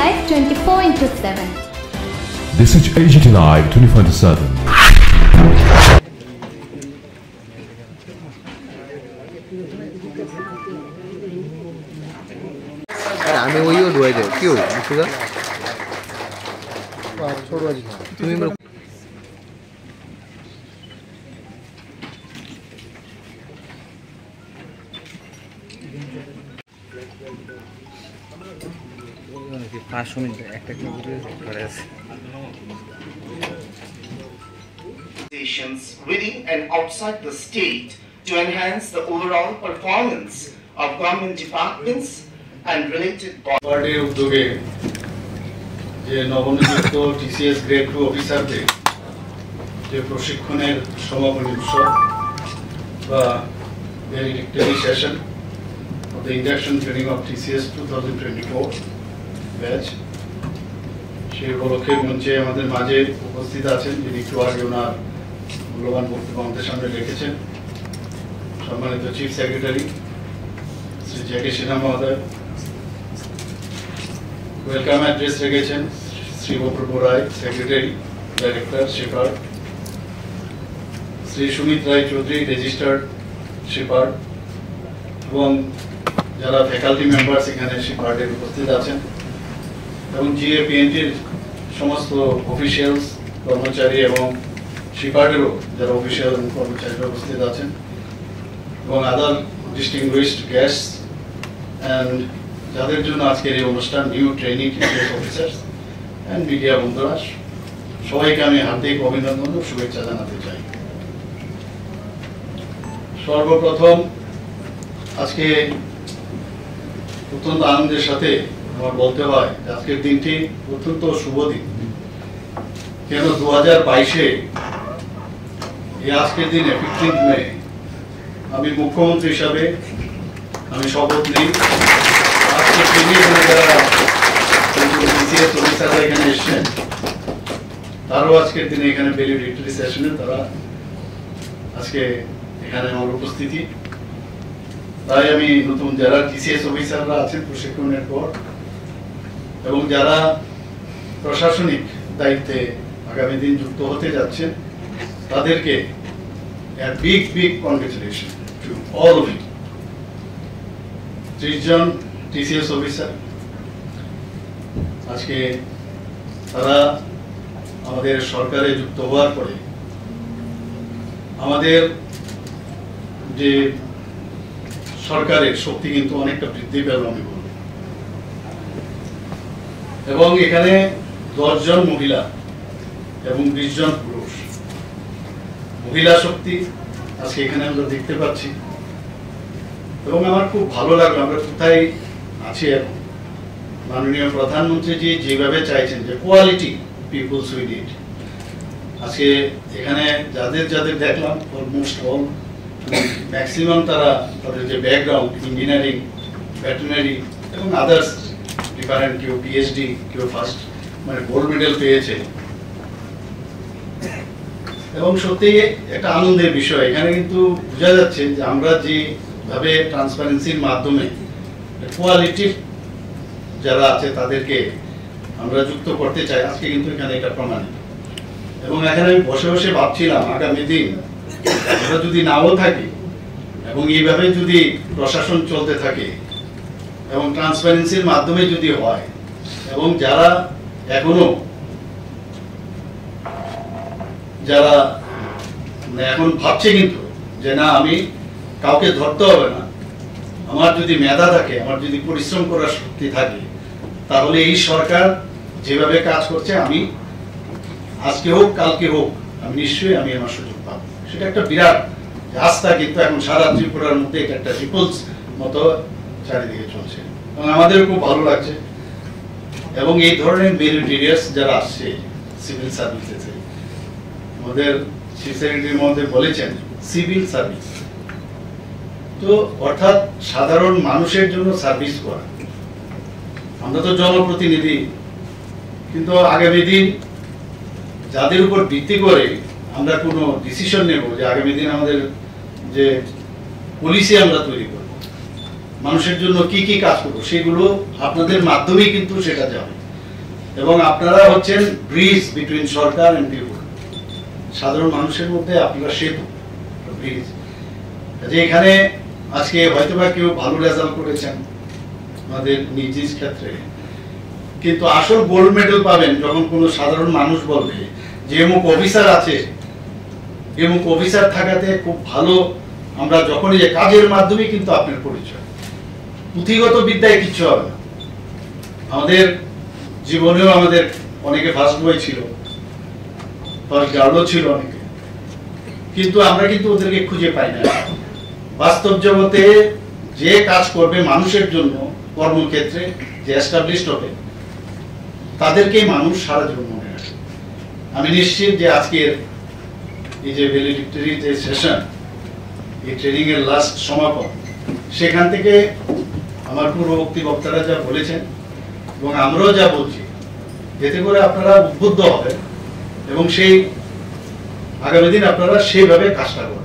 Live 24/7. This is AGT Live 24/7. আমি ওইও ডুয়াই দেব কি হলো বুঝছো তুমি within and outside the state to enhance the overall performance of government departments and related bodies. উদ্যোগে যে নবনিযুক্ত টিসিএস গ্রেড 2 অফিসারদের যে প্রশিক্ষণের সমাপনী উৎসব বা valedictory session of the induction training of TCS 2024 batch সেই উপলক্ষে মঞ্চে আমাদের মাঝে উপস্থিত আছেন যিনি একটু আগে ওনার মূল্যবান বক্তব্য আমাদের সামনে রেখেছেন সম্মানিত chief secretary Shri JK Sinha মহোদয় ওয়েলকাম অ্যাড্রেস রেখেছেন Shri Apurba Roy secretary director Shepherd Shri Sumit Roy Chowdhury registered Shepherd এবং যারা ফ্যাকাল্টি মেম্বার্স এখানে শেপার্ডের উপস্থিত আছেন এবং জিএপিএনটির সমস্ত অফিসিয়ালস কর্মচারী এবং শেপার্ডেরও যারা অফিসিয়াল এবং কর্মচারীরা উপস্থিত আছেন এবং আদার ডিস্টিংগুইশড গেস্টস অ্যান্ড যাদের জন্য আজকের এই অনুষ্ঠান new training teaching officers and media বন্ধুরা সবাইকে আমি হার্দিক অভিনন্দন ও শুভেচ্ছা জানাতে চাই। সর্বপ্রথম আজকে অত্যন্ত আনন্দের সাথে আমার বলতে হয় যে আজকের দিনটি অত্যন্ত শুভ দিন কেন 2022-এ এই আজকের দিনে 15 মে আমি মুখ্যমন্ত্রী হিসাবে আমি শপথ নিই। আজকের দিনে যারা টিসিএস অফিসাররা এখানে এসছেন তারাও আজকের দিনে এখানে ভ্যালিডিক্টরি সেশনে তারা আজকে এখানে আমার উপস্থিতি। তাই আমি নতুন যারা টিসিএস অফিসাররা আছেন প্রশিক্ষণের পর এবং যারা প্রশাসনিক দায়িত্বে আগামী দিন যুক্ত হতে যাচ্ছেন তাদেরকে big congratulation to all of you. 30 জন টিসিএস অফিসার আজকে তারা আমাদের সরকারে যুক্ত হওয়ার পরে আমাদের যে সরকারের শক্তি কিন্তু অনেকটা বৃদ্ধি পেল আমি বলব এবং এখানে 10 জন মহিলা এবং 20 জন পুরুষ মহিলা শক্তি আজকে এখানে আমরা দেখতে পাচ্ছি এবং আমার খুব ভালো লাগলো আমরা কোথায় আছি এখন মাননীয় প্রধানমন্ত্রী জি যেভাবে চাইছেন যে কোয়ালিটি পিপলস উই নিড আজকে এখানে যাদের যাদের দেখলাম অলমোস্ট অল ম্যাক্সিমাম তারা তাদের যে ব্যাকগ্রাউন্ড ইঞ্জিনিয়ারিং ভেটেরিনারি এবং আদার্স ডিফারেন্ট কেউ পিএইচডি কেউ ফার্স্ট মানে গোল্ড মেডেল পেয়েছে এবং সত্যি একটা আনন্দের বিষয় এখানে কিন্তু বোঝা যাচ্ছে যে আমরা যেভাবে ট্রান্সপারেন্সির মাধ্যমে কোয়ালিটি যারা আছে তাদেরকে আমরা যুক্ত করতে চাই আজকে কিন্তু এখানে এটা প্রমাণিত এবং এখানে আমি বসে বসে ভাবছিলাম আগামী দিন আমরা যদি নাও থাকি এবং এইভাবে যদি প্রশাসন চলতে থাকে এবং ট্রান্সপারেন্সির মাধ্যমে যদি হয় এবং যারা এখনো যারা এখন ভাবছে কিন্তু যে না আমি কাউকে ধরতে হবে না আমার যদি মেধা থাকে আমার যদি পরিশ্রম করার শক্তি থাকে তাহলে এই সরকার যেভাবে কাজ করছে আমি আজকে হোক কালকে হোক আমি নিশ্চয়ই আমি আমার সুযোগ পাবো সেটা একটা বিরাট আস্থা কিন্তু এখন সারা ত্রিপুরার মধ্যে এটা একটা রিপলস মতো চারিদিকে চলছে এবং আমাদের খুব ভালো লাগছে এবং এই ধরনের মেরিটোরিয়াস যারা আসছে সিভিল সার্ভিসেসে আমাদের চিফ সেক্রেটারি মহোদয় বলেছেন সিভিল সার্ভিস তো অর্থাৎ সাধারণ মানুষের জন্য সার্ভিস করা আমরা তো জনপ্রতিনিধি কিন্তু আগামী দিন যাদের উপর ভিত্তি করে আমরা কোনো ডিসিশন নেব যে আগামী দিন আমাদের যে পলিসি আমরা তৈরি করব মানুষের জন্য কি কি কাজ করব সেগুলো আপনাদের মাধ্যমেই কিন্তু সেটা যাবে এবং আপনারা হচ্ছেন ব্রিজ বিটুইন সরকার এন্ড পিপল। সাধারণ মানুষের মধ্যে আপনারা সেতু, ব্রিজ। যে এখানে আজকে হয়তোবা কেউ ভালো রেজাল্ট করেছেন আমাদের নিজ নিজ ক্ষেত্রে, কিন্তু আসল গোল্ড মেডেল পাবেন যখন কোনো সাধারণ মানুষ বলবে যে এমুক অফিসার আছে, এমুক অফিসার থাকাতে খুব ভালো। আমরা যখনই যে কাজের মাধ্যমে কিন্তু আপনার পরিচয়, পুঁথিগত বিদ্যায় কিচ্ছু হবে না। আমাদের জীবনেও আমাদের অনেকে ফার্স্ট বয় ছিল, ফার্স্ট গার্লও ছিল অনেকে, কিন্তু আমরা কিন্তু ওদেরকে খুঁজে পাই না। বাস্তব জগতে যে কাজ করবে মানুষের জন্য কর্মক্ষেত্রে, যে এস্টাবলিশড হবে, তাদেরকেই মানুষ সারা জীবন মনে রাখে। আমি নিশ্চিত যে আজকের এই যে ভ্যালিডিক্টরি যে সেশন, এই ট্রেনিং এর লাস্ট সমাপন, সেখান থেকে আমার পূর্ববর্তী বক্তারা যা বলেছেন এবং আমরাও যা বলছি, এতে করে আপনারা উদ্বুদ্ধ হবেন এবং সেই আগামী দিন আপনারা সেইভাবে কাজটা করবেন।